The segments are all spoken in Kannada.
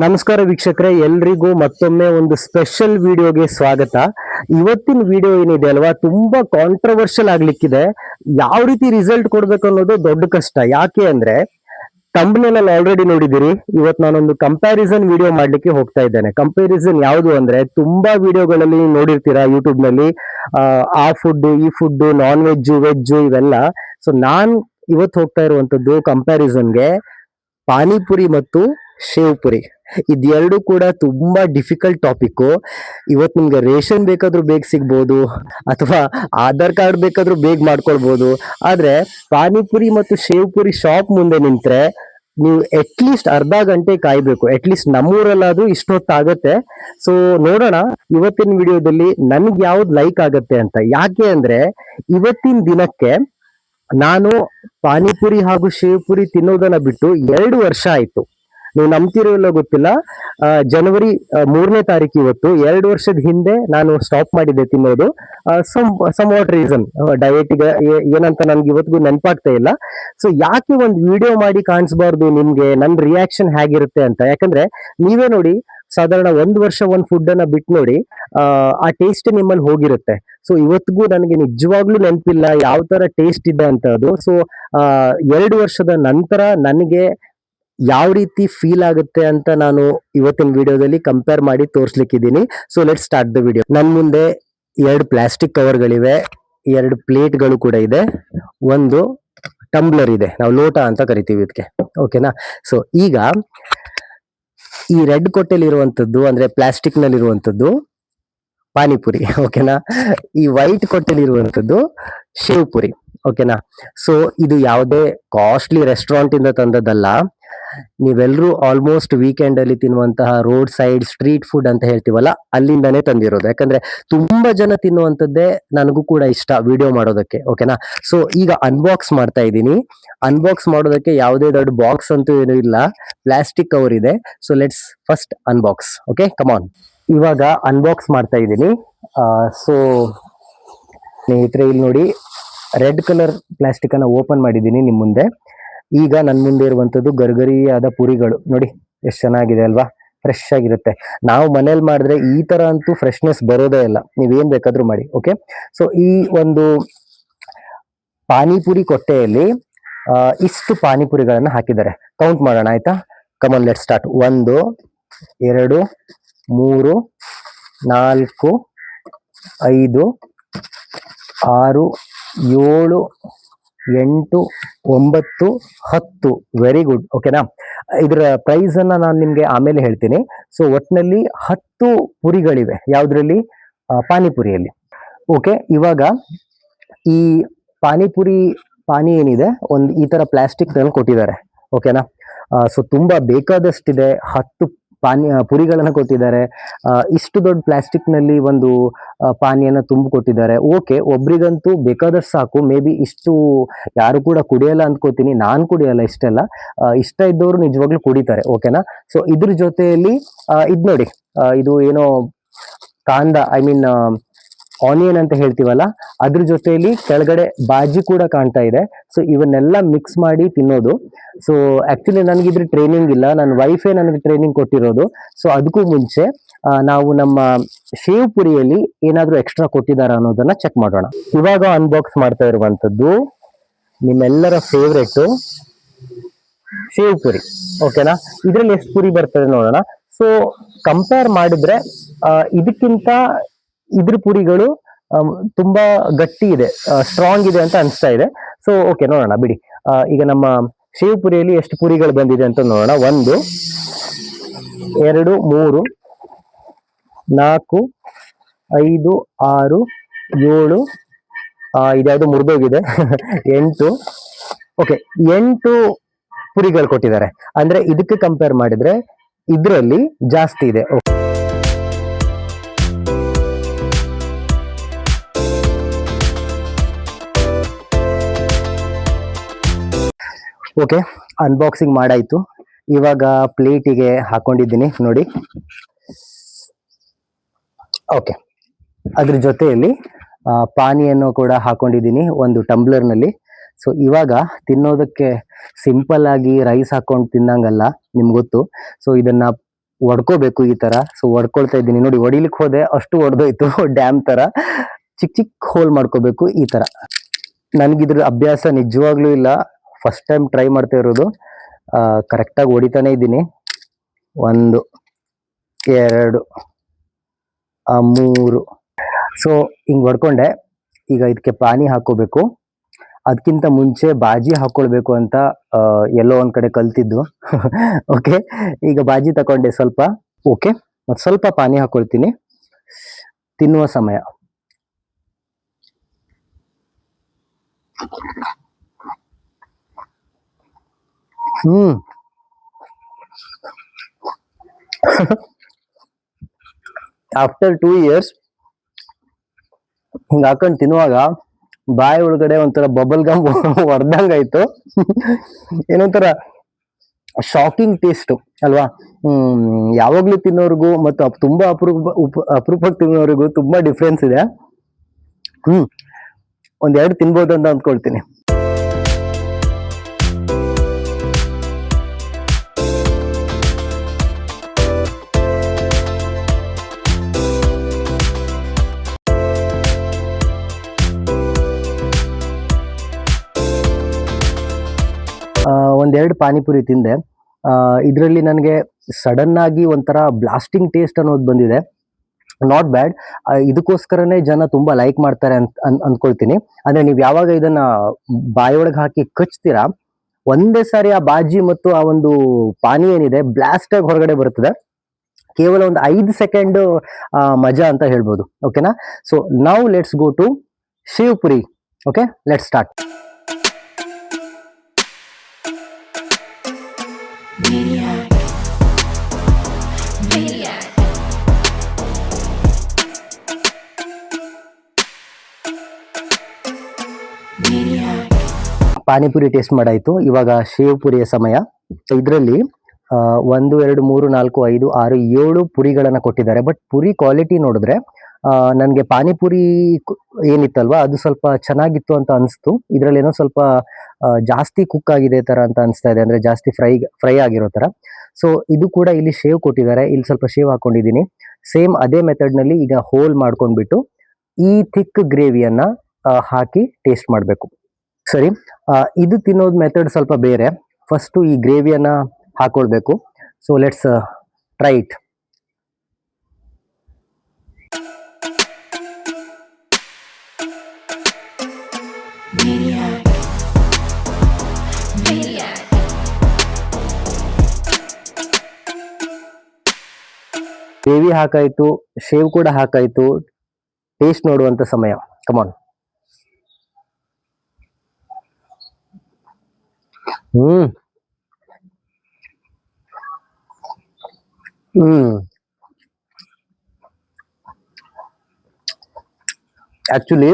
ನಮಸ್ಕಾರ ವೀಕ್ಷಕರೇ, ಎಲ್ರಿಗೂ ಮತ್ತೊಮ್ಮೆ ಒಂದು ಸ್ಪೆಷಲ್ ವಿಡಿಯೋಗೆ ಸ್ವಾಗತ. ಇವತ್ತಿನ ವಿಡಿಯೋ ಏನಿದೆ ಅಲ್ವಾ, ತುಂಬಾ ಕಾಂಟ್ರವರ್ಷಿಯಲ್ ಆಗ್ಲಿಕ್ಕಿದೆ. ಯಾವ ರೀತಿ ರಿಸಲ್ಟ್ ಕೊಡ್ಬೇಕು ಅನ್ನೋದು ದೊಡ್ಡ ಕಷ್ಟ. ಯಾಕೆ ಅಂದ್ರೆ ಥಂಬ್ನೇಲ್ ಅಲ್ಲಿ ಆಲ್ರೆಡಿ ನೋಡಿದಿರಿ. ಇವತ್ತು ನಾನೊಂದು ಕಂಪ್ಯಾರಿಸನ್ ವಿಡಿಯೋ ಮಾಡ್ಲಿಕ್ಕೆ ಹೋಗ್ತಾ ಇದ್ದೇನೆ. ಕಂಪ್ಯಾರಿಸನ್ ಯಾವುದು ಅಂದ್ರೆ, ತುಂಬಾ ವಿಡಿಯೋಗಳಲ್ಲಿ ನೋಡಿರ್ತೀರಾ ಯೂಟ್ಯೂಬ್ ನಲ್ಲಿ, ಆ ಫುಡ್, ಈ ಫುಡ್, ನಾನ್ ವೆಜ್, ವೆಜ್ ಇವೆಲ್ಲ. ಸೊ ನಾನ್ ಇವತ್ತು ಹೋಗ್ತಾ ಇರುವಂತದ್ದು ಕಂಪ್ಯಾರಿಸನ್ಗೆ ಪಾನಿಪುರಿ ಮತ್ತು ಶೇವ್ ಪುರಿ. ಇದೆರಡು ಕೂಡ ತುಂಬಾ ಡಿಫಿಕಲ್ಟ್ ಟಾಪಿಕ್. ಇವತ್ತು ನಿಮ್ಗೆ ರೇಷನ್ ಬೇಕಾದ್ರೂ ಬೇಗ ಸಿಗ್ಬೋದು, ಅಥವಾ ಆಧಾರ್ ಕಾರ್ಡ್ ಬೇಕಾದ್ರೂ ಬೇಗ ಮಾಡ್ಕೊಳ್ಬಹುದು. ಆದ್ರೆ ಪಾನಿಪುರಿ ಮತ್ತು ಶೇವ್ ಪುರಿ ಶಾಪ್ ಮುಂದೆ ನಿಂತ್ರೆ ನೀವು ಅಟ್ಲೀಸ್ಟ್ ಅರ್ಧ ಗಂಟೆ ಕಾಯ್ಬೇಕು. ಅಟ್ಲೀಸ್ಟ್ ನಮ್ಮೂರಲ್ಲಾದ್ರೂ ಇಷ್ಟೊತ್ತಾಗತ್ತೆ. ಸೊ ನೋಡೋಣ ಇವತ್ತಿನ ವಿಡಿಯೋದಲ್ಲಿ ನನ್ಗೆ ಯಾವ್ದು ಲೈಕ್ ಆಗತ್ತೆ ಅಂತ. ಯಾಕೆ ಅಂದ್ರೆ ಇವತ್ತಿನ ದಿನಕ್ಕೆ ನಾನು ಪಾನಿಪುರಿ ಹಾಗೂ ಶೇವ್ ಪುರಿ ತಿನ್ನೋದನ್ನ ಬಿಟ್ಟು 2 ವರ್ಷ ಆಯ್ತು. ನೀವು ನಂಬ್ತಿರೋ ಇಲ್ಲೋ ಗೊತ್ತಿಲ್ಲ, ಜನವರಿ 3ನೇ ತಾರೀಕು ಇವತ್ತು. 2 ವರ್ಷದ ಹಿಂದೆ ನಾನು ಸ್ಟಾಪ್ ಮಾಡಿದ್ದೆ ತಿನ್ನೋದು. ಸಮ್ ವಾಟ್ ರೀಸನ್, ಡಯಟ್ಗೆ ಏನಂತ ನನ್ಗೆ ಇವತ್ತಿಗೂ ನೆನಪಾಗ್ತಾ ಇಲ್ಲ. ಸೊ ಯಾಕೆ ಒಂದು ವಿಡಿಯೋ ಮಾಡಿ ಕಾಣಿಸ್ಬಾರ್ದು ನಿಮ್ಗೆ ನನ್ನ ರಿಯಾಕ್ಷನ್ ಹೇಗಿರುತ್ತೆ ಅಂತ. ಯಾಕಂದ್ರೆ ನೀವೇ ನೋಡಿ, ಸಾಧಾರಣ 1 ವರ್ಷ ಒಂದು ಫುಡ್ ಅನ್ನ ಬಿಟ್ಟು ನೋಡಿ, ಆ ಟೇಸ್ಟ್ ನಿಮ್ಮಲ್ಲಿ ಹೋಗಿರುತ್ತೆ. ಸೊ ಇವತ್ತಿಗೂ ನನಗೆ ನಿಜವಾಗ್ಲೂ ನೆನಪಿಲ್ಲ ಯಾವ ತರ ಟೇಸ್ಟ್ ಇದೆ ಅಂತ ಅದು. ಸೊ 2 ವರ್ಷದ ನಂತರ ನನಗೆ ಯಾವ ರೀತಿ ಫೀಲ್ ಆಗುತ್ತೆ ಅಂತ ನಾನು ಇವತ್ತಿನ ವಿಡಿಯೋದಲ್ಲಿ ಕಂಪೇರ್ ಮಾಡಿ ತೋರಿಸ್ಲಿಕ್ಕಿದ್ದೀನಿ. So let start the video. ನನ್ನ ಮುಂದೆ 2 ಪ್ಲಾಸ್ಟಿಕ್ ಕವರ್ಗಳಿವೆ, 2 ಪ್ಲೇಟ್ಗಳು ಕೂಡ ಇದೆ, ಒಂದು ಟಂಬ್ಲರ್ ಇದೆ, ನಾವು ಲೋಟ ಅಂತ ಕರಿತೀವಿ ಇದಕ್ಕೆ. ಓಕೆನಾ? ಸೊ ಈಗ ಈ ರೆಡ್ ಕೊಟ್ಟೆಲಿ ಇರುವಂತದ್ದು, ಅಂದ್ರೆ ಪ್ಲಾಸ್ಟಿಕ್ ನಲ್ಲಿ ಇರುವಂತದ್ದು ಪಾನಿಪುರಿ. ಓಕೆನಾ? ಈ ವೈಟ್ ಕೊಟ್ಟೆಲಿ ಇರುವಂತದ್ದು ಶೇವ್ ಪುರಿ. ಓಕೆನಾ? ಸೊ ಇದು ಯಾವುದೇ ಕಾಸ್ಟ್ಲಿ ರೆಸ್ಟೋರೆಂಟ್ ಇಂದ ತಂದದ್ದಲ್ಲ. ನೀವೆಲ್ಲರೂ ಆಲ್ಮೋಸ್ಟ್ ವೀಕೆಂಡ್ ಅಲ್ಲಿ ತಿನ್ನುವಂತಹ ರೋಡ್ ಸೈಡ್ ಸ್ಟ್ರೀಟ್ ಫುಡ್ ಅಂತ ಹೇಳ್ತೀವಲ್ಲ, ಅಲ್ಲಿಂದಾನೇ ತಂದಿರೋದು. ಯಾಕಂದ್ರೆ ತುಂಬಾ ಜನ ತಿನ್ನುವಂಥದ್ದೇ ನನಗೂ ಕೂಡ ಇಷ್ಟ ವಿಡಿಯೋ ಮಾಡೋದಕ್ಕೆ. ಓಕೆನಾ? ಸೊ ಈಗ ಅನ್ಬಾಕ್ಸ್ ಮಾಡ್ತಾ ಇದ್ದೀನಿ. ಅನ್ಬಾಕ್ಸ್ ಮಾಡೋದಕ್ಕೆ ಯಾವುದೇ ದೊಡ್ಡ ಬಾಕ್ಸ್ ಅಂತೂ ಏನೂ ಇಲ್ಲ, ಪ್ಲಾಸ್ಟಿಕ್ ಕವರ್ ಇದೆ. So let's first unbox. Okay, come on. ಇವಾಗ ಅನ್ಬಾಕ್ಸ್ ಮಾಡ್ತಾ ಇದ್ದೀನಿ. ಸೊ ಸ್ನೇಹಿತರೆ, ಇಲ್ಲಿ ನೋಡಿ, ರೆಡ್ ಕಲರ್ ಪ್ಲಾಸ್ಟಿಕ್ ಅನ್ನ ಓಪನ್ ಮಾಡಿದ್ದೀನಿ ನಿಮ್ ಮುಂದೆ. ಈಗ ನನ್ನ ಮುಂದೆ ಇರುವಂತದ್ದು ಗರ್ಗರಿಯಾದ ಪುರಿಗಳು. ನೋಡಿ ಎಷ್ಟು ಚೆನ್ನಾಗಿದೆ ಅಲ್ವಾ, ಫ್ರೆಶ್ ಆಗಿರುತ್ತೆ. ನಾವು ಮನೇಲಿ ಮಾಡಿದ್ರೆ ಈ ತರ ಅಂತೂ ಫ್ರೆಶ್ನೆಸ್ ಬರೋದೇ ಇಲ್ಲ, ನೀವೇನ್ ಬೇಕಾದ್ರೂ ಮಾಡಿ. ಓಕೆ, ಸೊ ಈ ಒಂದು ಪಾನಿಪುರಿ ಕೊಟ್ಟೆಯಲ್ಲಿ ಇಷ್ಟು ಪಾನಿಪುರಿಗಳನ್ನ ಹಾಕಿದ್ದಾರೆ. ಕೌಂಟ್ ಮಾಡೋಣ, ಆಯ್ತಾ? Come on, let start. 1 2 3 4 5 6 7 8 9 10. Very good. ಓಕೆನಾ? ಇದರ ಪ್ರೈಸ್ ಅನ್ನ ನಾನು ನಿಮ್ಗೆ ಆಮೇಲೆ ಹೇಳ್ತೀನಿ. ಸೊ ಒಟ್ಟಿನಲ್ಲಿ 10 ಪುರಿಗಳಿವೆ. ಯಾವ್ದ್ರಲ್ಲಿ? ಪಾನಿಪುರಿಯಲ್ಲಿ. ಓಕೆ, ಇವಾಗ ಈ ಪಾನಿ ಏನಿದೆ, ಒಂದು ಈ ತರ ಪ್ಲಾಸ್ಟಿಕ್ ನಲ್ಲಿ ಕೊಟ್ಟಿದ್ದಾರೆ. ಓಕೆನಾ? ಸೊ ತುಂಬಾ ಬೇಕಾದಷ್ಟಿದೆ. 10 ಪುರಿಗಳನ್ನ ಕೊಟ್ಟಿದ್ದಾರೆ. ಇಷ್ಟು ದೊಡ್ಡ ಪ್ಲಾಸ್ಟಿಕ್ ನಲ್ಲಿ ಒಂದು ಪಾನಿಯನ್ನ ತುಂಬಿಕೊಟ್ಟಿದ್ದಾರೆ. ಓಕೆ, ಒಬ್ರಿಗಂತೂ ಬೇಕಾದಷ್ಟು ಸಾಕು. ಮೇ ಬಿ ಇಷ್ಟು ಯಾರು ಕೂಡ ಕುಡಿಯಲ್ಲ ಅಂದ್ಕೋತೀನಿ. ನಾನ್ ಕುಡಿಯಲ್ಲ ಇಷ್ಟೆಲ್ಲ. ಇಷ್ಟ ಇದ್ದವರು ನಿಜವಾಗ್ಲೂ ಕುಡಿತಾರೆ. ಓಕೆನಾ? ಸೊ ಇದ್ರ ಜೊತೆಯಲ್ಲಿ ಇದ್ ನೋಡಿ, ಇದು ಏನೋ ಕಾಂದ, ಐ ಮೀನ್ ಆನಿಯನ್ ಅಂತ ಹೇಳ್ತೀವಲ್ಲ, ಅದ್ರ ಜೊತೆಯಲ್ಲಿ ಕೆಳಗಡೆ ಬಾಜಿ ಕೂಡ ಕಾಣ್ತಾ ಇದೆ. ಸೊ ಇವನ್ನೆಲ್ಲ ಮಿಕ್ಸ್ ಮಾಡಿ ತಿನ್ನೋದು. ಸೊ ಆಕ್ಚುಲಿ ನನಗಿದ್ರ ಟ್ರೈನಿಂಗ್ ಇಲ್ಲ, ನನ್ನ ವೈಫೇ ನನಗೆ ಟ್ರೈನಿಂಗ್ ಕೊಟ್ಟಿರೋದು. ಸೊ ಅದಕ್ಕೂ ಮುಂಚೆ ನಾವು ನಮ್ಮ ಶೇವ್ ಪುರಿಯಲ್ಲಿ ಏನಾದ್ರೂ ಎಕ್ಸ್ಟ್ರಾ ಕೊಟ್ಟಿದಾರ ಅನ್ನೋದನ್ನ ಚೆಕ್ ಮಾಡೋಣ. ಇವಾಗ ಅನ್ಬಾಕ್ಸ್ ಮಾಡ್ತಾ ಇರುವಂತದ್ದು ನಿಮ್ಮೆಲ್ಲರ ಫೇವ್ರೆಟ್ ಶೇವ್ ಪುರಿ. ಓಕೆನಾ? ಇದ್ರಲ್ಲಿ ಎಷ್ಟು ಪುರಿ ಬರ್ತದೆ ನೋಡೋಣ. ಸೊ ಕಂಪೇರ್ ಮಾಡಿದ್ರೆ ಇದಕ್ಕಿಂತ ಇದ್ರ ಪುರಿಗಳು ತುಂಬಾ ಗಟ್ಟಿ ಇದೆ, ಸ್ಟ್ರಾಂಗ್ ಇದೆ ಅಂತ ಅನಿಸ್ತಾ ಇದೆ. ಸೊ ಓಕೆ, ನೋಡೋಣ ಬಿಡಿ. ಈಗ ನಮ್ಮ ಶೇವ್ ಪುರಿಯಲ್ಲಿ ಎಷ್ಟು ಪುರಿಗಳು ಬಂದಿದೆ ಅಂತ ನೋಡೋಣ. 1 2 3 4 5 6 7, ಇದ್ಯಾವುದು ಮುರಿದೋಗಿದೆ, 8. ಓಕೆ, 8 ಪುರಿಗಳು ಕೊಟ್ಟಿದ್ದಾರೆ. ಅಂದ್ರೆ ಇದಕ್ಕೆ ಕಂಪೇರ್ ಮಾಡಿದ್ರೆ ಇದ್ರಲ್ಲಿ ಜಾಸ್ತಿ ಇದೆ. ಓಕೆ, ಅನ್ಬಾಕ್ಸಿಂಗ್ ಮಾಡಾಯ್ತು. ಇವಾಗ ಪ್ಲೇಟಿಗೆ ಹಾಕೊಂಡಿದ್ದೀನಿ ನೋಡಿ. ಓಕೆ, ಅದ್ರ ಜೊತೆಯಲ್ಲಿ ಪಾನಿಯನ್ನು ಕೂಡ ಹಾಕೊಂಡಿದ್ದೀನಿ ಒಂದು ಟಂಬ್ಲರ್ನಲ್ಲಿ. ಸೊ ಇವಾಗ ತಿನ್ನೋದಕ್ಕೆ ಸಿಂಪಲ್ ಆಗಿ ರೈಸ್ ಹಾಕೊಂಡು ತಿನ್ನಂಗಲ್ಲ, ನಿಮ್ಗೆ ಗೊತ್ತು. ಸೊ ಇದನ್ನ ಒಡ್ಕೋಬೇಕು ಈ ತರ. ಸೊ ಒಡ್ಕೊಳ್ತಾ ಇದ್ದೀನಿ ನೋಡಿ, ಹೊಡಿಲಿಕ್ಕೆ ಹೋದೆ ಅಷ್ಟು ಒಡೆದೋಯ್ತು ಡ್ಯಾಮ್ ತರ. ಚಿಕ್ಕ ಚಿಕ್ಕ ಹೋಲ್ ಮಾಡ್ಕೋಬೇಕು ಈ ತರ. ನನ್ಗಿದ್ರ ಅಭ್ಯಾಸ ನಿಜವಾಗ್ಲೂ ಇಲ್ಲ, ಫಸ್ಟ್ ಟೈಮ್ ಟ್ರೈ ಮಾಡ್ತಾ ಇರೋದು. ಕರೆಕ್ಟಾಗಿ ಹೊಡಿತಾನೆ ಇದ್ದೀನಿ. 1 2 3. ಸೊ ಹಿಂಗ್ ಹೊಡ್ಕೊಂಡೆ. ಈಗ ಇದಕ್ಕೆ ಪಾನಿ ಹಾಕೋಬೇಕು. ಅದಕ್ಕಿಂತ ಮುಂಚೆ ಬಾಜಿ ಹಾಕೊಳ್ಬೇಕು ಅಂತ ಎಲ್ಲೋ ಒಂದ್ ಕಡೆ ಕಲ್ತಿದ್ದು. ಓಕೆ, ಈಗ ಬಾಜಿ ತಕೊಂಡೆ ಸ್ವಲ್ಪ. ಓಕೆ, ಮತ್ ಸ್ವಲ್ಪ ಪಾನಿ ಹಾಕೊಳ್ತೀನಿ. ತಿನ್ನುವ ಸಮಯ. ಆಫ್ಟರ್ 2 years ಹಿಂಗ ಹಾಕೊಂಡ್ ತಿನ್ನುವಾಗ ಬಾಯಿ ಒಳಗಡೆ ಒಂಥರ ಬಬಲ್ ಗಮ್ ಹೊಡೆದಂಗಾಯ್ತು. ಏನೊಂಥರ ಶಾಕಿಂಗ್ ಟೇಸ್ಟ್ ಅಲ್ವಾ. ಯಾವಾಗ್ಲೂ ತಿನ್ನೋರ್ಗು ಮತ್ತು ತುಂಬಾ ಅಪರೂಪಕ್ಕೆ ತಿನ್ನೋರಿಗೂ ತುಂಬಾ ಡಿಫ್ರೆನ್ಸ್ ಇದೆ. 1-2 ತಿನ್ಬೋದು ಅಂತ ಅಂದ್ಕೊಳ್ತೀನಿ. ಒಂದೆರಡು ಪಾನಿಪುರಿ ತಿಂದೆ. ಇದರಲ್ಲಿ ನನಗೆ ಸಡನ್ ಆಗಿ ಒಂಥರ ಬ್ಲಾಸ್ಟಿಂಗ್ ಟೇಸ್ಟ್ ಅನ್ನೋದು ಬಂದಿದೆ. Not bad. ಇದಕ್ಕೋಸ್ಕರನೇ ಜನ ತುಂಬಾ ಲೈಕ್ ಮಾಡ್ತಾರೆ ಅಂದ್ಕೊಳ್ತೀನಿ. ಅಂದ್ರೆ ನೀವು ಯಾವಾಗ ಇದನ್ನ ಬಾಯೊಳಗೆ ಹಾಕಿ ಕಚ್ತೀರಾ, ಒಂದೇ ಸಾರಿ ಆ ಬಾಜಿ ಮತ್ತು ಆ ಒಂದು ಪಾನಿ ಏನಿದೆ ಬ್ಲಾಸ್ಟ್ ಆಗಿ ಹೊರಗಡೆ ಬರುತ್ತದೆ. ಕೇವಲ ಒಂದು 5 ಸೆಕೆಂಡ್ ಮಜಾ ಅಂತ ಹೇಳ್ಬೋದು. ಓಕೆನಾ. So now let's go to sev puri. Okay, let's start. Panipuri taste ಮಾಡಾಯ್ತು. ಇವಾಗ ಶೇವ್ ಪುರಿಯ ಸಮಯ. ಇದರಲ್ಲಿ 1 2 3 4 5 6 7 ಪುರಿಗಳನ್ನ ಕೊಟ್ಟಿದ್ದಾರೆ. ಬಟ್ ಪುರಿ ಕ್ವಾಲಿಟಿ ನೋಡಿದ್ರೆ ನನಗೆ ಪಾನಿಪುರಿ ಏನಿತ್ತಲ್ವಾ ಅದು ಸ್ವಲ್ಪ ಚೆನ್ನಾಗಿತ್ತು ಅಂತ ಅನಿಸ್ತು. ಇದರಲ್ಲಿ ಏನೋ ಸ್ವಲ್ಪ ಜಾಸ್ತಿ ಕುಕ್ ಆಗಿದೆ ತರ ಅಂತ ಅನಿಸ್ತಾ ಇದೆ, ಅಂದ್ರೆ ಜಾಸ್ತಿ ಫ್ರೈ ಆಗಿರೋ ತರ. ಸೊ ಇದು ಕೂಡ ಇಲ್ಲಿ ಶೇವ್ ಕೊಟ್ಟಿದ್ದಾರೆ. ಇಲ್ಲಿ ಸ್ವಲ್ಪ ಶೇವ್ ಹಾಕೊಂಡಿದ್ದೀನಿ. ಸೇಮ್ ಅದೇ ಮೆಥಡ್ ನಲ್ಲಿ ಈಗ ಹೋಲ್ ಮಾಡ್ಕೊಂಡ್ಬಿಟ್ಟು ಈ ಥಿಕ್ ಗ್ರೇವಿಯನ್ನ ಹಾಕಿ ಟೇಸ್ಟ್ ಮಾಡಬೇಕು. ಸರಿ, ಇದು ತಿನ್ನೋದು ಮೆಥಡ್ ಸ್ವಲ್ಪ ಬೇರೆ. ಫಸ್ಟ್ ಈ ಗ್ರೇವಿಯನ್ನ ಹಾಕೊಳ್ಬೇಕು. So let's try it. Gravy ಹಾಕಾಯ್ತು, ಶೇವ್ ಕೂಡ ಹಾಕಾಯ್ತು. ಟೇಸ್ಟ್ ನೋಡುವಂತ ಸಮಯ. ಕಮಾನ್. ಆಕ್ಚುಲಿ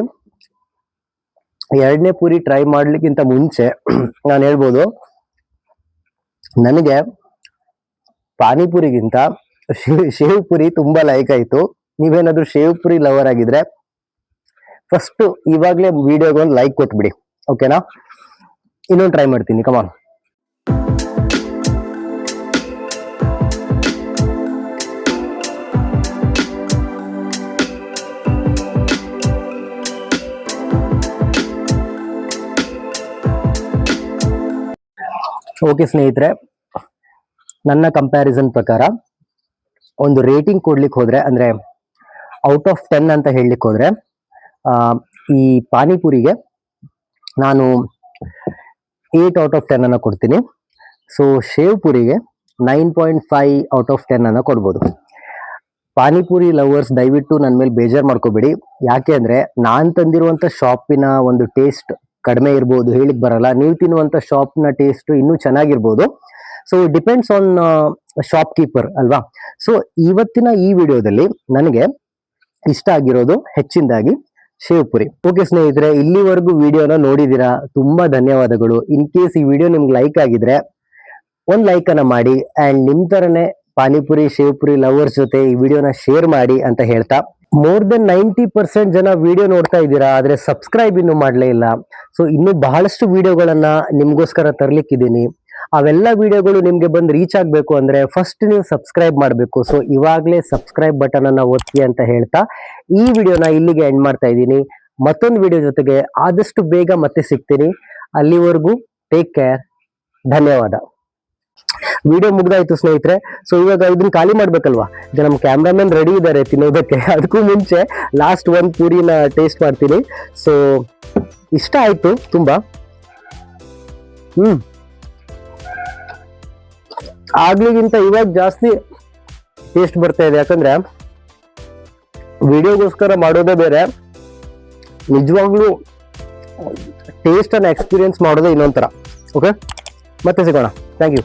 ಎರಡನೇ ಪುರಿ ಟ್ರೈ ಮಾಡ್ಲಿಕ್ಕಿಂತ ಮುಂಚೆ ನಾನು ಹೇಳ್ಬೋದು, ನನಗೆ ಪಾನಿಪುರಿಗಿಂತ ಶೇವ್ ಪುರಿ ತುಂಬಾ ಲೈಕ್ ಆಯ್ತು. ನೀವೇನಾದ್ರೂ ಶೇವ್ ಪುರಿ ಲವರ್ ಆಗಿದ್ರೆ ಫಸ್ಟ್ ಇವಾಗ್ಲೇ ವಿಡಿಯೋಗೆ ಒಂದು ಲೈಕ್ ಕೊಟ್ಬಿಡಿ. ಓಕೆನಾ. ಇನ್ನೊಂದು ಟ್ರೈ ಮಾಡ್ತೀನಿ. ಕಮಾನ್. ಓಕೆ ಸ್ನೇಹಿತರೆ, ನನ್ನ ಕಂಪ್ಯಾರಿಸನ್ ಪ್ರಕಾರ ಒಂದು ರೇಟಿಂಗ್ ಕೊಡ್ಲಿಕ್ಕೆ ಹೋದ್ರೆ, ಅಂದ್ರೆ ಔಟ್ ಆಫ್ 10 ಅಂತ ಹೇಳಲಿಕ್ಕೆ ಹೋದ್ರೆ, ಈ ಪಾನಿಪುರಿಗೆ ನಾನು 8 ಔಟ್ ಆಫ್ 10 ಅನ್ನ ಕೊಡ್ತೀನಿ. ಸೊ ಶೇವ್ ಪುರಿಗೆ 9.5 ಔಟ್ ಆಫ್ 10 ಅನ್ನ ಕೊಡ್ಬೋದು. ಪಾನಿಪುರಿ ಲವರ್ಸ್ ದಯವಿಟ್ಟು ನನ್ನ ಮೇಲೆ ಬೇಜಾರು ಮಾಡ್ಕೋಬೇಡಿ. ಯಾಕೆ ಅಂದ್ರೆ ನಾನ್ ತಂದಿರುವಂತ ಶಾಪಿನ ಒಂದು ಟೇಸ್ಟ್ ಕಡಿಮೆ ಇರ್ಬೋದು, ಹೇಳಿಕ್ ಬರಲ್ಲ. ನೀವು ತಿನ್ನುವಂತ ಶಾಪ್ನ ಟೇಸ್ಟ್ ಇನ್ನೂ ಚೆನ್ನಾಗಿರ್ಬೋದು. So depends on shopkeeper ಅಲ್ವಾ. ಸೊ ಇವತ್ತಿನ ಈ ವಿಡಿಯೋದಲ್ಲಿ ನನಗೆ ಇಷ್ಟ ಆಗಿರೋದು ಹೆಚ್ಚಿನದಾಗಿ ಶೇವ್ ಪುರಿ. ಓಕೆ ಸ್ನೇಹಿತರೆ, ಇಲ್ಲಿವರೆಗೂ ವಿಡಿಯೋನ ನೋಡಿದೀರಾ, ತುಂಬಾ ಧನ್ಯವಾದಗಳು. ಇನ್ ಕೇಸ್ ಈ ವಿಡಿಯೋ ನಿಮ್ಗೆ ಲೈಕ್ ಆಗಿದ್ರೆ ಒಂದ್ ಲೈಕ್ ಅನ್ನ ಮಾಡಿ, ಅಂಡ್ ನಿಮ್ ತರನೇ ಪಾನಿಪುರಿ ಶೇವ್ ಪುರಿ ಲವರ್ಸ್ ಜೊತೆ ಈ ವಿಡಿಯೋನ ಶೇರ್ ಮಾಡಿ ಅಂತ ಹೇಳ್ತಾ, ಮೋರ್ ದೆನ್ 90% ಜನ ವಿಡಿಯೋ ನೋಡ್ತಾ ಇದ್ದೀರಾ, ಆದ್ರೆ ಸಬ್ಸ್ಕ್ರೈಬ್ ಇನ್ನೂ ಮಾಡ್ಲೇ ಇಲ್ಲ. ಸೊ ಇನ್ನು ಬಹಳಷ್ಟು ವಿಡಿಯೋಗಳನ್ನ ನಿಮ್ಗೋಸ್ಕರ ತರ್ಲಿಕ್ಕಿದ್ದೀನಿ. ಅವೆಲ್ಲ ವಿಡಿಯೋಗಳು ನಿಮ್ಗೆ ಬಂದು ರೀಚ್ ಆಗಬೇಕು ಅಂದ್ರೆ ಫಸ್ಟ್ ನೀವು ಸಬ್ಸ್ಕ್ರೈಬ್ ಮಾಡಬೇಕು. ಸೊ ಇವಾಗಲೇ ಸಬ್ಸ್ಕ್ರೈಬ್ ಬಟನ್ ಅನ್ನ ಒತ್ತಿ ಅಂತ ಹೇಳ್ತಾ ಈ ವಿಡಿಯೋನ ಇಲ್ಲಿಗೆ ಎಂಡ್ ಮಾಡ್ತಾ ಇದ್ದೀನಿ. ಮತ್ತೊಂದು ವಿಡಿಯೋ ಜೊತೆಗೆ ಆದಷ್ಟು ಬೇಗ ಮತ್ತೆ ಸಿಗ್ತೀನಿ. ಅಲ್ಲಿವರೆಗೂ ಟೇಕ್ ಕೇರ್. ಧನ್ಯವಾದ. ವಿಡಿಯೋ ಮುಗ್ದಾಯ್ತು ಸ್ನೇಹಿತರೆ. ಸೊ ಇವಾಗ ಇದನ್ನ ಖಾಲಿ ಮಾಡ್ಬೇಕಲ್ವಾ, ಈಗ ನಮ್ಮ ಕ್ಯಾಮ್ರಾಮನ್ ರೆಡಿ ಇದ್ದಾರೆ ತಿನ್ನೋದಕ್ಕೆ. ಅದಕ್ಕೂ ಮುಂಚೆ ಲಾಸ್ಟ್ ಒಂದು ಪೂರಿನ ಟೇಸ್ಟ್ ಮಾಡ್ತೀನಿ. ಸೊ ಇಷ್ಟ ಆಯ್ತು ತುಂಬಾ. ಆಗ್ಲಿಗಿಂತ ಇವಾಗ ಜಾಸ್ತಿ ಟೇಸ್ಟ್ ಬರ್ತಾ ಇದೆ, ಯಾಕಂದ್ರೆ ವಿಡಿಯೋಗೋಸ್ಕರ ಮಾಡೋದೇ ಬೇರೆ, ನಿಜವಾಗ್ಲೂ ಟೇಸ್ಟ್ ಅನ್ನ ಎಕ್ಸ್ಪೀರಿಯನ್ಸ್ ಮಾಡೋದೇ ಇನ್ನೊಂಥರ. ಓಕೆ, ಮತ್ತೆ ಸಿಗೋಣ. Thank you.